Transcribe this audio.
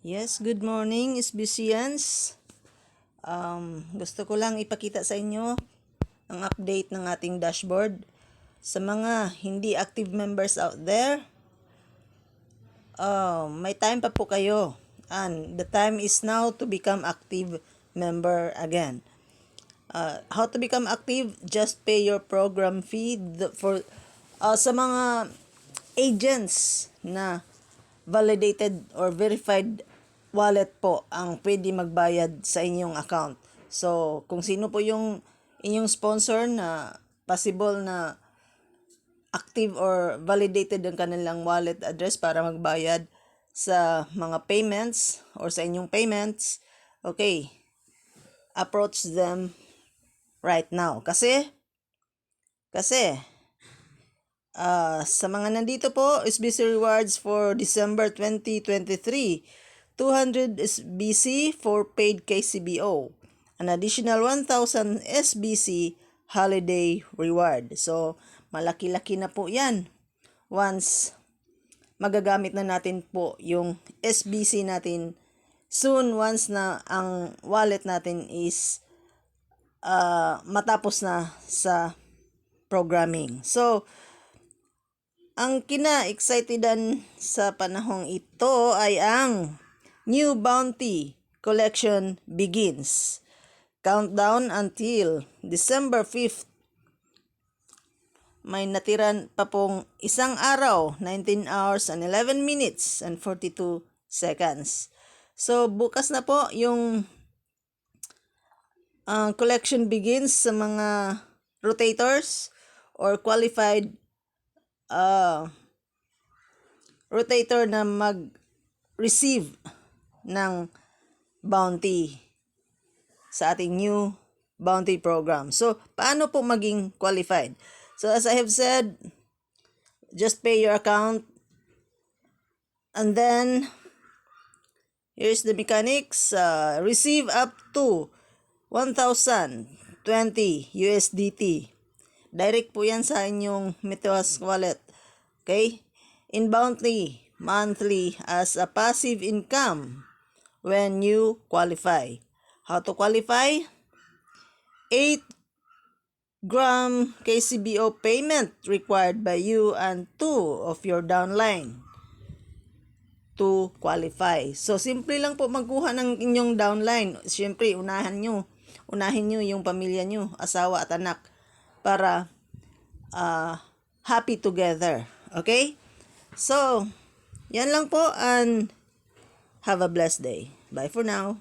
Yes, good morning, SBCians. Gusto ko lang ipakita sa inyo ang update ng ating dashboard. Sa mga hindi active members out there, may time pa po kayo. And the time is now to become active member again. How to become active? Just pay your program fee sa mga agents na validated or verified wallet po ang pwede magbayad sa inyong account. So, kung sino po yung inyong sponsor na possible na active or validated ang kanilang wallet address para magbayad sa mga payments or sa inyong payments, okay, approach them right now. Kasi sa mga nandito po, SBC Rewards for December 2023, 200 SBC for paid KCBO, an additional 1,000 SBC holiday reward. So, malaki-laki na po yan. Once magagamit na natin po yung SBC natin soon, once na ang wallet natin is matapos na sa programming. So, ang kina-excitedan sa panahong ito ay ang New Bounty Collection begins. Countdown until December 5th. May natiran pa pong isang araw, 19 hours and 11 minutes and 42 seconds. So, bukas na po yung collection begins sa mga rotators or qualified rotator na mag-receive ng bounty sa ating new bounty program. So, paano po maging qualified? So, as I have said, just pay your account and then here's the mechanics. Receive up to 1,020 USDT. Direct po yan sa inyong Methoas wallet. Okay? Inboundly, monthly as a passive income when you qualify. How to qualify? 8-gram KCBO payment required by you and 2 of your downline to qualify. So, simple lang po magkuha ng inyong downline. Siyempre, unahin nyo yung pamilya nyo, asawa at anak para happy together. Okay? So, yan lang po and have a blessed day. Bye for now.